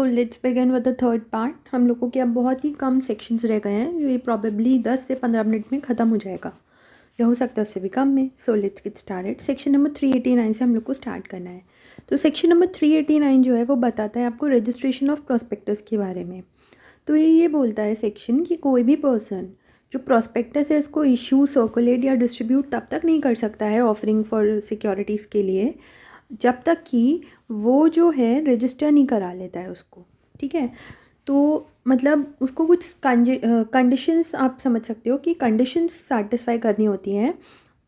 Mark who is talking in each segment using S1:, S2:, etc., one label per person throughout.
S1: Let's begin with the third part. हम लोगों के अब बहुत ही कम सेक्शंस रह गए हैं, ये प्रॉबेबली 10 से 15 मिनट में ख़त्म हो जाएगा, या हो सकता है उससे भी कम में। So let's get started. Section number 389 से हम लोग को स्टार्ट करना है। तो सेक्शन नंबर 389 जो है वो बताता है आपको रजिस्ट्रेशन ऑफ प्रोस्पेक्टस के बारे में। तो ये बोलता है सेक्शन कि कोई भी पर्सन जो प्रोस्पेक्टस है इसको इशू, सर्कुलेट या डिस्ट्रीब्यूट तब तक नहीं कर सकता है ऑफरिंग फॉर सिक्योरिटीज़ के लिए जब तक कि वो जो है रजिस्टर नहीं करा लेता है उसको। ठीक है, तो मतलब उसको कुछ कंडीशंस आप समझ सकते हो कि कंडीशंस सेटिस्फाई करनी होती हैं,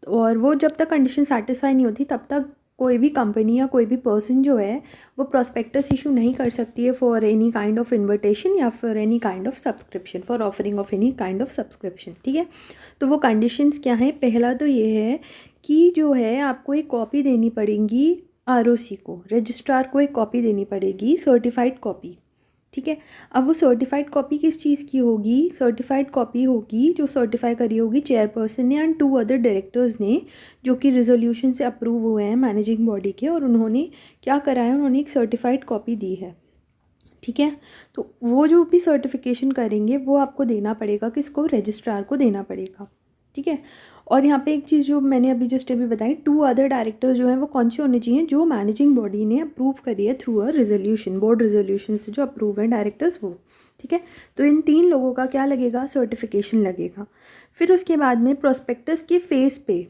S1: और वो जब तक कंडीशन सेटिस्फाई नहीं होती तब तक कोई भी कंपनी या कोई भी पर्सन जो है वो प्रोस्पेक्टस इशू नहीं कर सकती है for any kind of invitation या फिर any kind of subscription, for offering of any kind of subscription. ठीक है, तो वो कंडीशंस क्या हैं? पहला तो ये है कि जो है आपको एक कॉपी देनी पड़ेगी आरओसी को, रजिस्ट्रार को एक कॉपी देनी पड़ेगी, सर्टिफाइड कॉपी। ठीक है, अब वो सर्टिफाइड कॉपी किस चीज़ की होगी? सर्टिफाइड कॉपी होगी जो सर्टिफाई करी होगी चेयरपर्सन ने एंड 2 अदर डायरेक्टर्स ने, जो कि रिजोल्यूशन से अप्रूव हुए हैं मैनेजिंग बॉडी के, और उन्होंने क्या करा है, उन्होंने एक सर्टिफाइड कॉपी दी है। ठीक है, तो वो जो भी सर्टिफिकेशन करेंगे वो आपको देना पड़ेगा, किसको? रजिस्ट्रार को देना पड़ेगा। ठीक है, और यहाँ पे एक चीज़ जो मैंने अभी जस्ट अभी बताई, 2 अदर डायरेक्टर्स जो हैं वो कौन से होने चाहिए? जो मैनेजिंग बॉडी ने अप्रूव करी है through a resolution, board resolution से जो अप्रूव है डायरेक्टर्स वो। ठीक है, तो इन 3 लोगों का क्या लगेगा? सर्टिफिकेशन लगेगा। फिर उसके बाद में प्रोस्पेक्टस के फेस पे,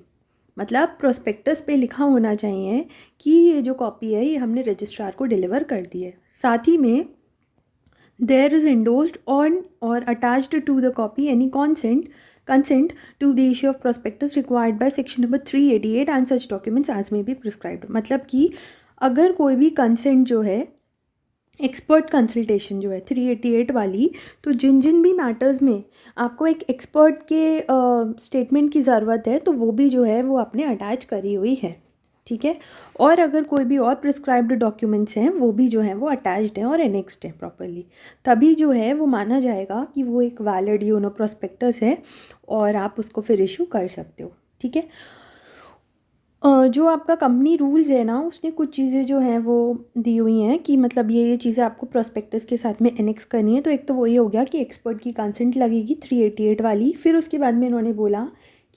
S1: मतलब प्रोस्पेक्टस पे लिखा होना चाहिए कि ये जो कॉपी है ये हमने रजिस्ट्रार को डिलीवर कर दी है। साथ ही में there is endorsed on or attached to the copy any consent to the issue of prospectus required by section number 388 and such documents as may be prescribed। मतलब कि अगर कोई भी कंसेंट जो है, एक्सपर्ट कंसल्टेशन जो है 388 वाली, तो जिन जिन भी मैटर्स में आपको एक एक्सपर्ट के स्टेटमेंट की ज़रूरत है तो वो भी जो है वो आपने अटैच करी हुई है। ठीक है, और अगर कोई भी और प्रिस्क्राइब्ड डॉक्यूमेंट्स हैं वो भी जो है वो अटैच्ड हैं और एनेक्स्ड हैं प्रॉपर्ली, तभी जो है वो माना जाएगा कि वो एक वैलिड प्रोस्पेक्टस है और आप उसको फिर इशू कर सकते हो। ठीक है, जो आपका कंपनी रूल्स है ना, उसने कुछ चीज़ें जो हैं वो दी हुई हैं कि मतलब ये चीज़ें आपको प्रोस्पेक्टस के साथ में एनेक्स करनी है। तो एक तो वही हो गया कि एक्सपर्ट की कंसेंट लगेगी 388 वाली। फिर उसके बाद में इन्होंने बोला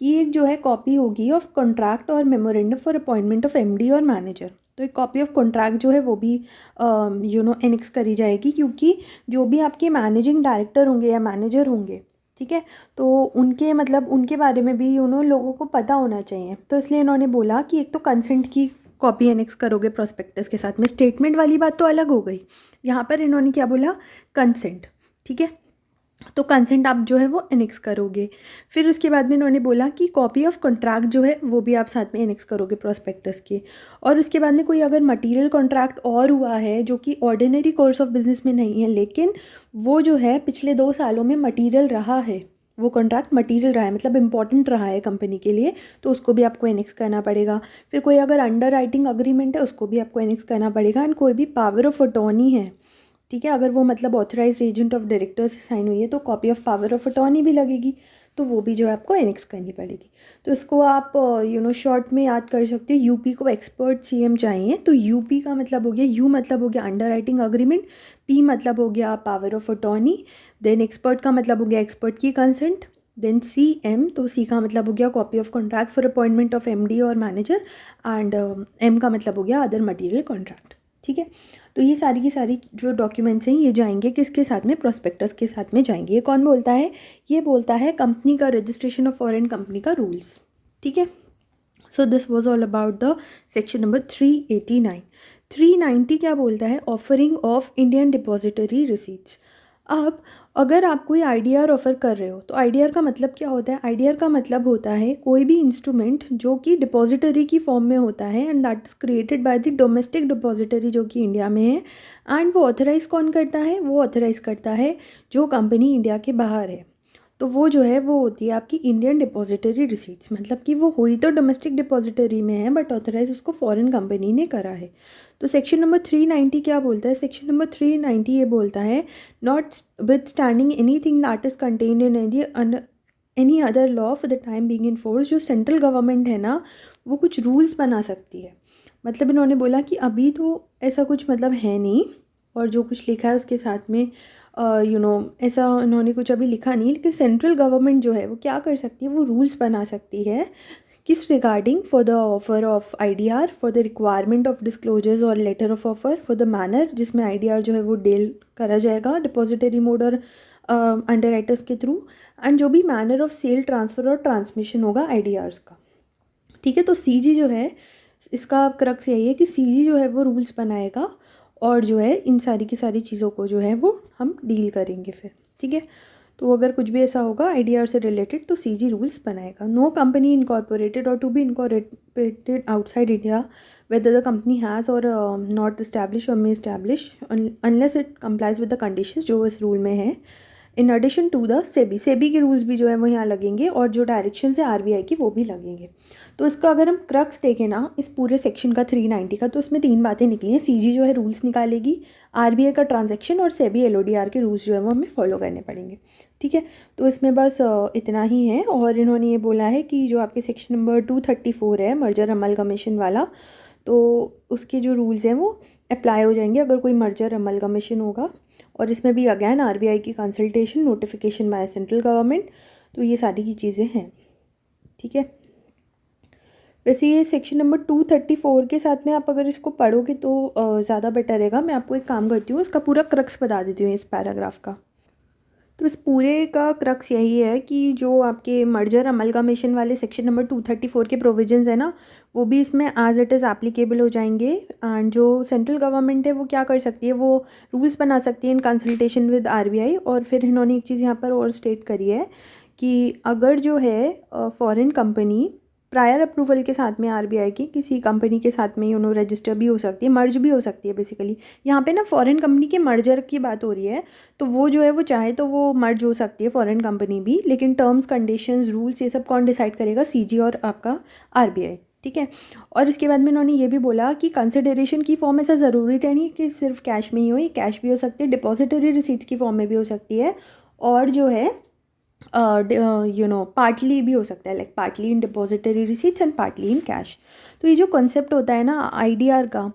S1: कि एक जो है कॉपी होगी ऑफ कॉन्ट्रैक्ट और memorandum for appointment of MD और मैनेजर। तो एक कॉपी ऑफ कॉन्ट्रैक्ट जो है वो भी एनेक्स करी जाएगी, क्योंकि जो भी आपके मैनेजिंग डायरेक्टर होंगे या मैनेजर होंगे, ठीक है, तो उनके मतलब उनके बारे में भी लोगों को पता होना चाहिए। तो इसलिए इन्होंने बोला कि एक तो कंसेंट की कॉपी एनेक्स करोगे प्रोस्पेक्टस के साथ में। स्टेटमेंट वाली बात तो अलग हो गई, यहाँ पर इन्होंने क्या बोला? कंसेंट। ठीक है, तो कंसेंट आप जो है वो एनेक्स करोगे। फिर उसके बाद में इन्होंने बोला कि कॉपी ऑफ कॉन्ट्रैक्ट जो है वो भी आप साथ में एनेक्स करोगे प्रोस्पेक्टस के। और उसके बाद में कोई अगर मटेरियल कॉन्ट्रैक्ट और हुआ है जो कि ऑर्डिनरी कोर्स ऑफ बिजनेस में नहीं है, लेकिन वो जो है पिछले 2 सालों में मटीरियल रहा है, वो कॉन्ट्रैक्ट मटीरियल रहा है, मतलब इंपॉर्टेंट रहा है कंपनी के लिए, तो उसको भी आपको एनेक्स करना पड़ेगा। फिर कोई अगर अंडर राइटिंग अग्रीमेंट है उसको भी आपको एनेक्स करना पड़ेगा। एंड कोई भी पावर ऑफ अटॉर्नी है, ठीक है, अगर वो मतलब ऑथराइज एजेंट ऑफ डायरेक्टर से साइन हुई है तो copy of power of attorney भी लगेगी, तो वो भी जो है आपको एनेक्स करनी पड़ेगी। तो इसको आप शॉर्ट में याद कर सकते हो। यूपी को एक्सपर्ट सीएम चाहिए, तो यूपी का मतलब हो गया, यू मतलब हो गया अंडर राइटिंग अग्रीमेंट, पी मतलब हो गया power of attorney, then expert का मतलब हो गया एक्सपर्ट की कंसेंट, देन सी एम, तो सी का मतलब हो गया copy of contract for appointment of MD और मैनेजर, एंड एम का मतलब हो गया अदर मटेरियल कॉन्ट्रैक्ट। ठीक है, तो ये सारी की सारी जो डॉक्यूमेंट्स हैं ये जाएंगे किसके साथ में? प्रोस्पेक्टस के साथ में जाएंगे। ये कौन बोलता है? ये बोलता है कंपनी का रजिस्ट्रेशन ऑफ फॉरेन कंपनी का रूल्स। ठीक है, so this was all about the section number 389। 390 क्या बोलता है? Offering of Indian depository receipts. अब अगर आप कोई आईडीआर ऑफ़र कर रहे हो तो आईडीआर का मतलब क्या होता है? आईडीआर का मतलब होता है कोई भी इंस्ट्रूमेंट जो कि डिपॉजिटरी की फॉर्म में होता है, and that is created by the domestic depository जो कि इंडिया में है। एंड वो ऑथराइज़ कौन करता है? वो ऑथराइज़ करता है जो कंपनी इंडिया के बाहर है, तो वो जो है वो होती है आपकी इंडियन डिपॉजिटरी रिसीट्स। मतलब कि वो हुई तो डोमेस्टिक डिपॉजिटरी में है बट ऑथराइज उसको फॉरेन कंपनी ने करा है। तो सेक्शन नंबर 390 क्या बोलता है? सेक्शन नंबर 390 ये बोलता है not with standing any thing that is contained in any other law for the time being in force. जो सेंट्रल गवर्नमेंट है ना, वो कुछ रूल्स बना सकती है। मतलब इन्होंने बोला कि अभी तो ऐसा कुछ मतलब है नहीं, और जो कुछ लिखा है उसके साथ में ऐसा इन्होंने कुछ अभी लिखा नहीं, लेकिन सेंट्रल गवर्नमेंट जो है वो क्या कर सकती है, वो रूल्स बना सकती है किस regarding for the offer of IDR, for the requirement of disclosures और letter of offer, for the manner जिसमें आईडीआर जो है वो डील करा जाएगा डिपॉजिटरी मोड और अंडर राइटर्स के थ्रू, एंड जो भी मैनर ऑफ सेल, ट्रांसफ़र और ट्रांसमिशन होगा आईडीआर्स का। ठीक है, तो सीजी जो है इसका क्रक्स यही है कि सीजी जो है वो रूल्स बनाएगा और जो है इन सारी की सारी चीज़ों को जो है वो हम डील करेंगे फिर। ठीक है, तो अगर कुछ भी ऐसा होगा आईडीआर से रिलेटेड तो सीजी रूल्स बनाएगा। नो कंपनी इनकॉर्पोरेटेड और to be incorporated outside India whether the company has or not established or may establish unless it complies with the conditions जो इस रूल में है। In addition to the SEBI के rules भी जो है वो यहाँ लगेंगे और जो डायरेक्शन है आरबीआई की वो भी लगेंगे। तो इसका अगर हम क्रक्स देखें ना इस पूरे सेक्शन का 390 का, तो इसमें 3 बातें निकली हैं। सीजी जो है रूल्स निकालेगी, आरबीआई का ट्रांजैक्शन और सेबी एलओडीआर के रूल्स जो है वो हमें फॉलो करने पड़ेंगे। ठीक है, तो इसमें बस इतना ही है। और इन्होंने ये बोला है कि जो आपके सेक्शन नंबर 234 है मर्जर अमलगमेशन वाला, तो उसके जो रूल्स हैं वो अप्लाई हो जाएंगे अगर कोई मर्जर अमलगमेशन होगा। और इसमें भी अगैन आरबीआई की consultation, notification by central government, तो ये सारी की चीज़ें हैं। ठीक है, वैसे ये सेक्शन नंबर 234 के साथ में आप अगर इसको पढ़ोगे तो ज़्यादा बेटर रहेगा। मैं आपको एक काम करती हूँ, इसका पूरा क्रक्स बता देती हूँ इस पैराग्राफ का। तो इस पूरे का क्रक्स यही है कि जो आपके मर्जर अमलगमेशन वाले सेक्शन नंबर 234 के प्रोविजंस है ना, वो भी इसमें एज इट इज़ एप्लीकेबल हो जाएंगे। एंड जो सेंट्रल गवर्नमेंट है वो क्या कर सकती है, वो रूल्स बना सकती है इन कंसल्टेशन विद आरबीआई। और फिर इन्होंने एक चीज़ यहाँ पर और स्टेट करी है कि अगर जो है फॉरेन कंपनी प्रायर अप्रूवल के साथ में आरबीआई की किसी कंपनी के साथ में रजिस्टर भी हो सकती है, मर्ज भी हो सकती है। बेसिकली यहाँ पे ना फॉरेन कंपनी के मर्जर की बात हो रही है, तो वो जो है वो चाहे तो वो मर्ज हो सकती है फॉरेन कंपनी भी, लेकिन टर्म्स, कंडीशंस, रूल्स ये सब कौन डिसाइड करेगा, सीजी और आपका आरबीआई। ठीक है, और इसके बाद में उन्होंने ये भी बोला कि कंसिडरेशन की फॉर्म ऐसा ज़रूरी नहीं कि सिर्फ कैश में ही हो, ये कैश भी हो सकती है, डिपॉजिटरी रिसीट्स की फॉर्म में भी हो सकती है, और जो है पार्टली भी हो सकता है, like partly in depository receipts and partly in cash. तो ये जो कॉन्सेप्ट होता है ना आईडीआर का,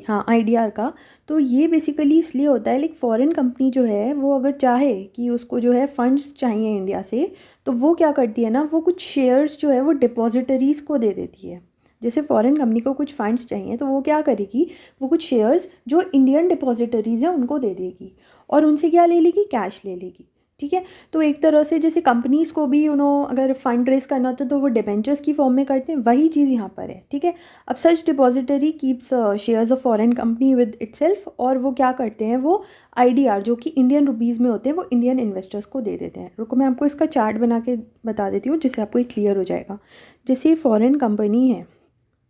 S1: आईडीआर का, तो ये बेसिकली इसलिए होता है, लाइक फॉरेन कंपनी जो है वो अगर चाहे कि उसको जो है फंड्स चाहिए इंडिया से, तो वो क्या करती है ना, वो कुछ शेयर्स जो है वो डिपॉजिटरीज़ को दे देती है। जैसे फॉरेन कंपनी को कुछ फंड्स चाहिए तो वो क्या करेगी, वो कुछ शेयर्स जो इंडियन डिपॉजिटरीज़ हैं उनको दे देगी और उनसे क्या ले लेगी, कैश ले लेगी। ठीक है, तो एक तरह से जैसे कंपनीज़ को भी अगर फंड रेस करना होता है तो वो डिबेंचर्स की फॉर्म में करते हैं, वही चीज़ यहाँ पर है। ठीक है, अब such depository keeps shares of foreign company with itself, और वो क्या करते हैं, वो आईडीआर जो कि इंडियन रुपीज़ में होते हैं वो इंडियन इन्वेस्टर्स को दे देते हैं। रुको मैं आपको इसका चार्ट बना के बता देती हूँ जिससे आपको ये क्लियर हो जाएगा। जैसे फॉरेन कंपनी है,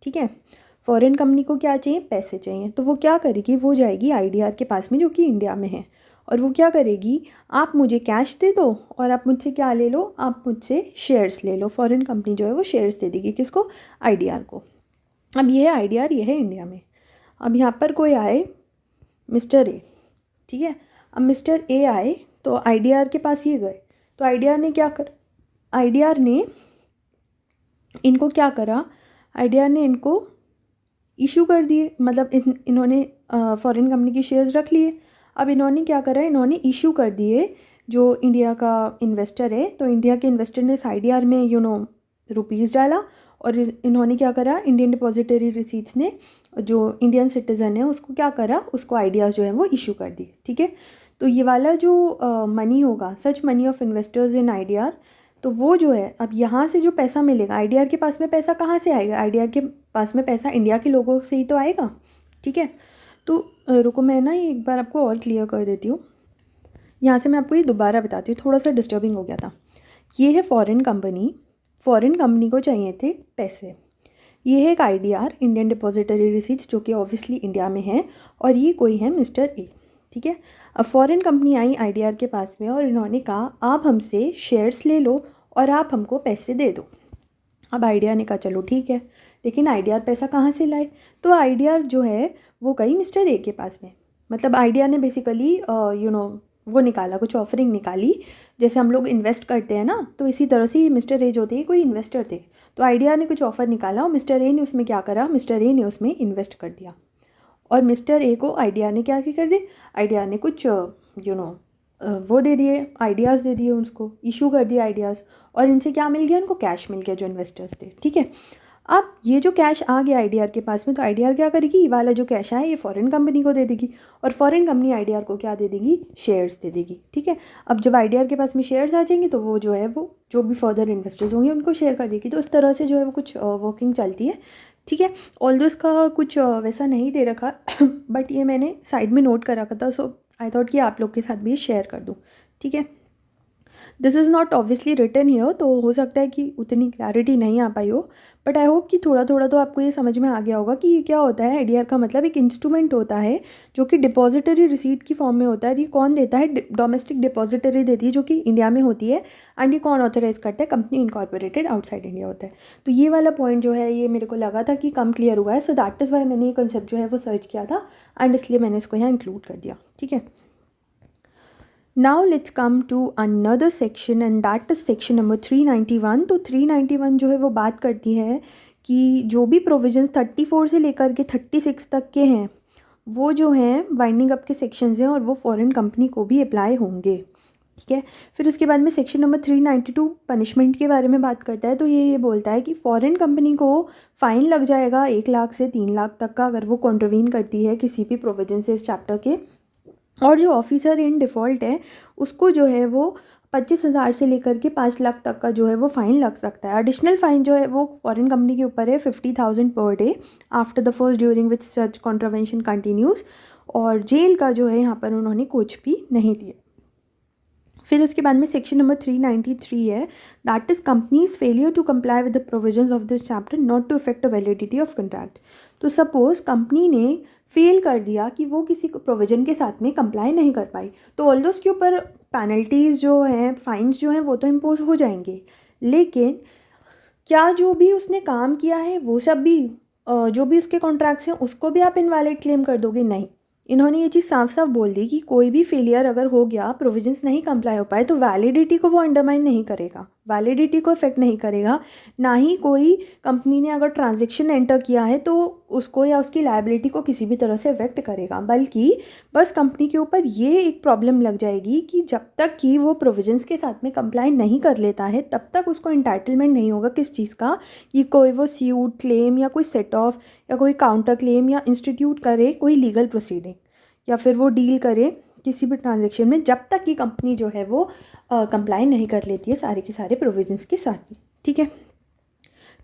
S1: ठीक है, फॉरेन कंपनी को क्या चाहिए, पैसे चाहिए, तो वो क्या करेगी, वो जाएगी आईडीआर के पास में जो कि इंडिया में है, और वो क्या करेगी, आप मुझे कैश दे दो और आप मुझसे क्या ले लो, आप मुझसे शेयर्स ले लो। फॉरेन कंपनी जो है वो शेयर्स दे देगी किसको, आईडीआर को। अब ये है आईडीआर, ये है इंडिया में। अब यहाँ पर कोई आए मिस्टर ए, ठीक है, अब मिस्टर ए आए तो आईडीआर के पास ये गए, तो आईडीआर ने क्या कर, आईडीआर ने इनको क्या करा, आईडीआर ने इनको इशू कर दिए, मतलब इन्होंने फॉरेन कंपनी की शेयर्स रख लिए। अब इन्होंने क्या करा, इन्होंने इशू कर दिए जो इंडिया का इन्वेस्टर है, तो इंडिया के इन्वेस्टर ने आईडीआर में रुपीज़ डाला, और इन्होंने क्या करा, इंडियन डिपॉजिटरी रिसीट्स ने जो इंडियन सिटीज़न है उसको क्या करा, उसको आईडीआर जो है वो इशू कर दिए। ठीक है, तो ये वाला जो मनी होगा, such money of investors in IDR, तो वो जो है अब यहाँ से जो पैसा मिलेगा, आईडीआर के पास में पैसा कहाँ से आएगा, आईडीआर के पास में पैसा इंडिया के लोगों से ही तो आएगा। ठीक है, तो रुको मैं ना ये एक बार आपको और क्लियर कर देती हूँ। यहाँ से मैं आपको ये दोबारा बताती हूँ, थोड़ा सा डिस्टर्बिंग हो गया था। ये है फॉरेन कंपनी को चाहिए थे पैसे। ये है एक आईडीआर, इंडियन डिपॉजिटरी रिसीट्स, जो कि ऑब्वियसली इंडिया में है, और ये कोई है मिस्टर ए। ठीक है, अब फॉरेन कंपनी आई आईडीआर के पास में और इन्होंने कहा आप हमसे शेयर्स ले लो और आप हमको पैसे दे दो। अब आईडीआर ने कहा चलो ठीक है, लेकिन आईडीआर पैसा कहाँ से लाए, तो आईडीआर जो है वो गई मिस्टर ए के पास में। मतलब आईडीआर ने बेसिकली वो निकाला, कुछ ऑफरिंग निकाली, जैसे हम लोग इन्वेस्ट करते हैं ना, तो इसी तरह से मिस्टर ए जो थे कोई इन्वेस्टर थे, तो आईडीआर ने कुछ ऑफ़र निकाला और मिस्टर ए ने उसमें क्या करा, मिस्टर ए ने उसमें इन्वेस्ट कर दिया। और मिस्टर ए को आइडिया ने क्या कर दी, आइडिया ने कुछ वो दे दिए, आइडियाज़ दे दिए, उसको इशू कर दिए आइडियाज़, और इनसे क्या मिल गया, उनको कैश मिल गया जो इन्वेस्टर्स थे। ठीक है, अब ये जो कैश आ गया आईडीआर के पास में, तो आईडीआर क्या करेगी, ये वाला जो कैश आया ये फॉरेन कंपनी को दे देगी, और फॉरेन कंपनी आईडीआर को क्या दे देगी, शेयर्स दे देगी। ठीक है, अब जब आईडीआर के पास में शेयर्स आ जाएंगे तो वो जो है वो जो भी फर्दर इन्वेस्टर्स होंगे उनको शेयर कर देगी। तो इस तरह से जो है वो कुछ वर्किंग चलती है। ठीक है, ऑल्दो इसका कुछ वैसा नहीं दे रखा बट ये मैंने साइड में नोट कर रखा था, सो आई थॉट कि आप लोग के साथ भी ये शेयर कर दूँ। ठीक है, this is not obviously written here, तो हो सकता है कि उतनी क्लैरिटी नहीं आ पाई हो, बट आई होप कि थोड़ा थोड़ा तो आपको ये समझ में आ गया होगा कि ये क्या होता है। आईडीआर का मतलब एक इंस्ट्रूमेंट होता है जो कि डिपॉजिटरी रिसीट की फॉर्म में होता है। ये कौन देता है, डोमेस्टिक डिपॉजिटरी देती है जो कि इंडिया में होती है, एंड ये कौन ऑथराइज करता है, कंपनी इनकॉर्पोरेटेड आउटसाइड इंडिया होता है। तो ये वाला पॉइंट जो है ये मेरे को लगा था कि कम क्लियर हुआ है, सो दैट इज़ वाई मैंने ये कंसेप्ट जो है वो सर्च किया था, एंड इसलिए मैंने इसको यहाँ इंक्लूड कर दिया। ठीक है, now let's come to another section and that is section number 391। तो 391 जो है वो बात करती है कि जो भी प्रोविजंस 34 से लेकर के 36 तक के हैं वो जो हैं वाइंडिंग अप के सेक्शंस हैं और वो फॉरेन कंपनी को भी अप्लाई होंगे। ठीक है, फिर उसके बाद में सेक्शन नंबर 392 पनिशमेंट के बारे में बात करता है। तो ये बोलता है कि फॉरेन कंपनी को फ़ाइन लग जाएगा 1 लाख से 3 लाख तक का अगर वो कॉन्ट्रवीन करती है किसी भी प्रोविजन से इस चैप्टर के, और जो ऑफिसर इन डिफ़ॉल्ट है उसको जो है वो 25,000 से लेकर के 5 लाख तक का जो है वो फ़ाइन लग सकता है। एडिशनल फ़ाइन जो है वो फॉरेन कंपनी के ऊपर है 50,000 per day after the first during which such contravention continues, और जेल का जो है यहाँ पर उन्होंने कुछ भी नहीं दिया। फिर उसके बाद में सेक्शन नंबर 393 है, that is companies failure to comply with the provisions of this chapter not to affect the validity of contract. तो सपोज़ कंपनी ने फेल कर दिया कि वो किसी प्रोविज़न के साथ में कंप्लाई नहीं कर पाई, तो ऑल्दो उसके ऊपर पेनल्टीज़ जो हैं, फाइन्स जो हैं वो तो इम्पोज हो जाएंगे, लेकिन क्या जो भी उसने काम किया है वो सब भी जो भी उसके कॉन्ट्रैक्ट्स हैं उसको भी आप इनवैलिड क्लेम कर दोगे? नहीं, इन्होंने ये चीज़ साफ साफ बोल दी कि कोई भी फेलियर अगर हो गया, प्रोविजंस नहीं कंप्लाई हो पाए, तो वैलिडिटी को वो अंडरमाइन नहीं करेगा, वैलिडिटी को इफेक्ट नहीं करेगा। ना ही कोई कंपनी ने अगर ट्रांजैक्शन एंटर किया है तो उसको या उसकी लायबिलिटी को किसी भी तरह से इफेक्ट करेगा, बल्कि बस कंपनी के ऊपर ये एक प्रॉब्लम लग जाएगी कि जब तक कि वो प्रोविजंस के साथ में कंप्लाई नहीं कर लेता है तब तक उसको इंटाइटलमेंट नहीं होगा किस चीज़ का, कि कोई वो स्यूट क्लेम या कोई सेट ऑफ या कोई काउंटर क्लेम या इंस्टीट्यूट करे कोई लीगल प्रोसीडिंग या फिर वो डील करे किसी भी ट्रांजैक्शन में, जब तक कि कंपनी जो है वो कंप्लाई नहीं कर लेती है सारे के सारे प्रोविजंस के साथ में। ठीक है,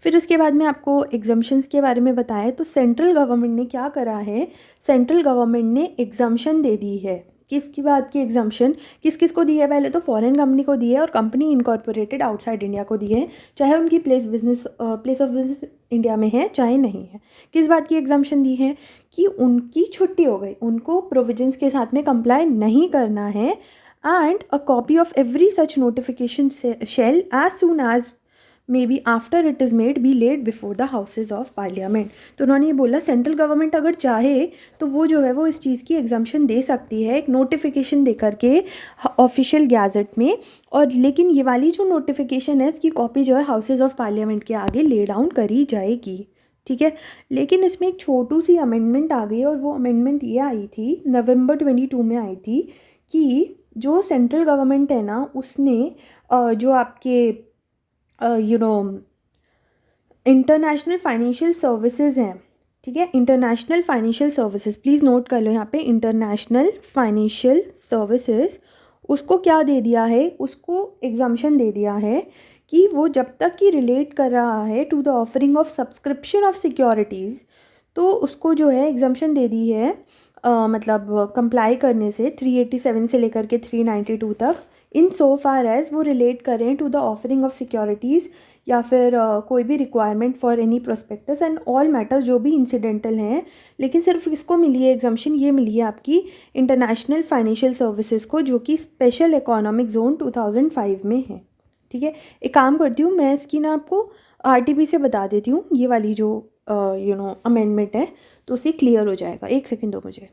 S1: फिर उसके बाद में आपको एग्जम्पशंस के बारे में बताया। तो सेंट्रल गवर्नमेंट ने क्या करा है, सेंट्रल गवर्नमेंट ने एग्जम्पशन दे दी है। किसकी बात की एग्जम्पशन, किस किस को दी है, पहले तो फॉरेन कंपनी को दी है और कंपनी इनकॉर्पोरेटेड आउटसाइड इंडिया को दी है, चाहे उनकी प्लेस ऑफ बिजनेस इंडिया में है चाहे नहीं है। किस बात की एग्जम्पशन दी है कि उनकी छुट्टी हो गई, उनको प्रोविजंस के साथ में कंप्लाई नहीं करना है, and a copy of every such notification shall as soon as may be after it is made be laid before the houses of parliament. तो उन्होंने ये बोला सेंट्रल गवर्नमेंट अगर चाहे तो वो जो है वो इस चीज़ की एग्जम्पशन दे सकती है एक नोटिफिकेशन दे करके ऑफिशियल गैजेट में, और लेकिन ये वाली जो नोटिफिकेशन है इसकी कॉपी जो है हाउसेज ऑफ पार्लियामेंट के आगे ले डाउन करी जाएगी। ठीक है, लेकिन इसमें एक छोटू सी अमेंडमेंट आ गई, और वो अमेंडमेंट ये आई थी नवंबर 22 में आई थी कि जो सेंट्रल गवर्नमेंट है ना उसने जो आपके इंटरनेशनल फाइनेंशियल सर्विसेज हैं, ठीक है, international financial services, please note कर लो यहाँ पे इंटरनेशनल फाइनेंशियल सर्विसेज, उसको क्या दे दिया है, उसको एग्जम्पशन दे दिया है कि वो जब तक कि रिलेट कर रहा है to the offering of subscription of securities, तो उसको जो है एग्जम्पशन दे दी है मतलब कंप्लाई करने से 387 से लेकर के 392 तक, इन सो फार एज वो रिलेट करें to the offering of securities या फिर कोई भी requirement for any prospectus and all matters जो भी इंसिडेंटल हैं। लेकिन सिर्फ इसको मिली है एग्जम्पशन, ये मिली है आपकी इंटरनेशनल फाइनेंशियल सर्विसेज को, जो कि स्पेशल इकोनॉमिक जोन 2005 में है। ठीक है, एक काम करती हूँ मैं इसकी ना आपको RTP से बता देती हूँ ये वाली जो अमेंडमेंट है, तो उससे क्लियर हो जाएगा। एक सेकेंड दो मुझे।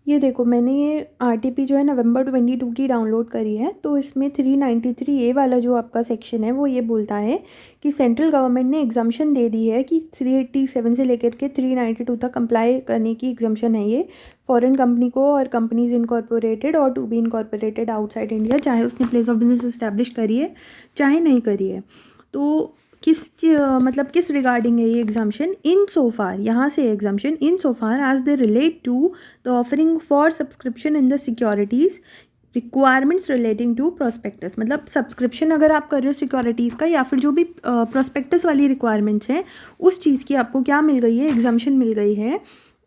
S1: ये देखो मैंने ये आरटीपी जो है नवंबर 22 की डाउनलोड करी है। तो इसमें 393A वाला जो आपका सेक्शन है वो ये बोलता है कि सेंट्रल गवर्नमेंट ने एग्जम्पशन दे दी है कि 387 से लेकर के 392 तक कंप्लाई करने की एग्जम्पशन है ये फॉरेन कंपनी को और कंपनीज इनकॉर्पोरेटेड और to be incorporated outside India, चाहे उसने प्लेस ऑफ बिजनेस इस्टेब्लिश करी है चाहे नहीं करी है। तो मतलब किस रिगार्डिंग है ये एग्जाम्शन? इन सो फार, यहाँ से exemption in so far as they relate to the offering for subscription in the securities requirements relating to prospectus. मतलब सब्सक्रिप्शन अगर आप कर रहे हो सिक्योरिटीज़ का या फिर जो भी प्रोस्पेक्टस वाली रिक्वायरमेंट्स हैं उस चीज़ की आपको क्या मिल गई है? एग्जाम्शन मिल गई है।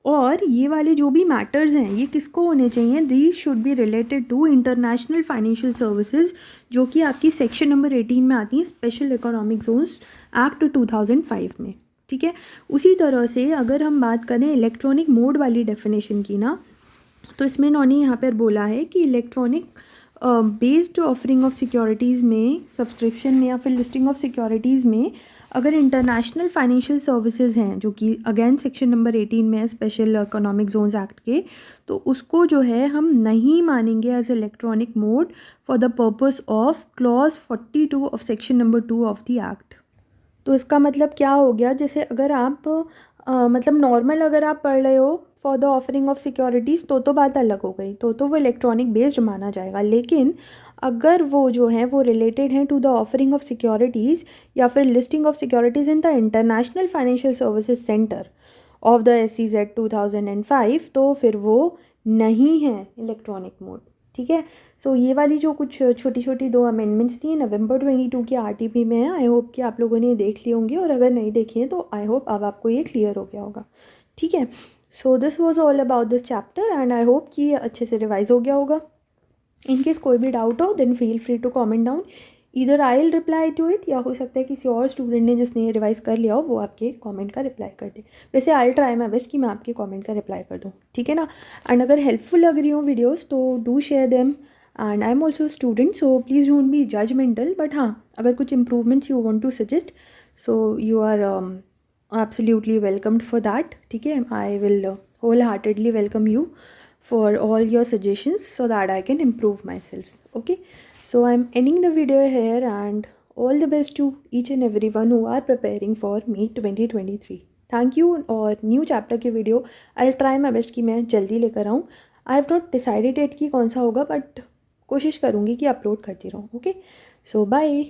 S1: और ये वाले जो भी मैटर्स हैं ये किसको होने चाहिए? These should be related to international financial services, जो कि आपकी सेक्शन नंबर 18 में आती हैं, स्पेशल इकोनॉमिक जोन्स एक्ट 2005 में। ठीक है, उसी तरह से अगर हम बात करें इलेक्ट्रॉनिक मोड वाली डेफिनेशन की ना, तो इसमें इन्होंने यहाँ पर बोला है कि electronic based offering of securities में, सब्सक्रिप्शन में या फिर लिस्टिंग ऑफ सिक्योरिटीज़ में अगर इंटरनेशनल फाइनेंशियल सर्विसेज हैं जो कि अगेन सेक्शन नंबर 18 में है स्पेशल इकोनॉमिक जोन्स एक्ट के, तो उसको जो है हम नहीं मानेंगे as electronic mode for the purpose of clause 42 of section number 2 of the act. तो इसका मतलब क्या हो गया? जैसे अगर आप मतलब नॉर्मल अगर आप पढ़ रहे हो for the offering of securities तो बात अलग हो गई, तो वो इलेक्ट्रॉनिक बेस्ड माना जाएगा। लेकिन अगर वो जो है वो रिलेटेड हैं to the offering of securities या फिर listing of securities in the international financial services centre of the SEZ 2005, तो फिर वो नहीं है इलेक्ट्रॉनिक मोड। ठीक है, सो ये वाली जो कुछ छोटी छोटी 2 अमेंडमेंट्स थी नवंबर 22 की आरटीपी में है। आई होप कि आप लोगों ने देख लिए होंगे, और अगर नहीं देखी हैं तो आई होप अब आपको ये क्लियर हो गया होगा। ठीक है, so this was all about this chapter and I hope कि ये अच्छे से रिवाइज हो गया होगा। इन केस कोई भी डाउट हो then feel free to comment down, इधर I will reply to it, या हो सकता है किसी और स्टूडेंट ने जिसने रिवाइज कर लिया हो वो आपके कमेंट का रिप्लाई कर दे। वैसे I will try my best कि मैं आपके कमेंट का रिप्लाई कर दूँ। ठीक है ना, एंड अगर हेल्पफुल लग रही हो वीडियोज़ तो do share them, and I am also student so please don't be judgemental, but हाँ अगर कुछ improvements you want to suggest so you are absolutely welcomed for that. ठीक है, I will wholeheartedly welcome you for all your suggestions so that I can improve myself. Okay, so I'm ending the video here and all the best to each and everyone who are preparing for MEET 2023. Thank you. और new chapter की video I try my best कि मैं जल्दी लेकर आऊँ। I have not decided at कि कौन सा होगा, बट कोशिश करूँगी कि अपलोड करती रहूँ। ओके, सो बाय।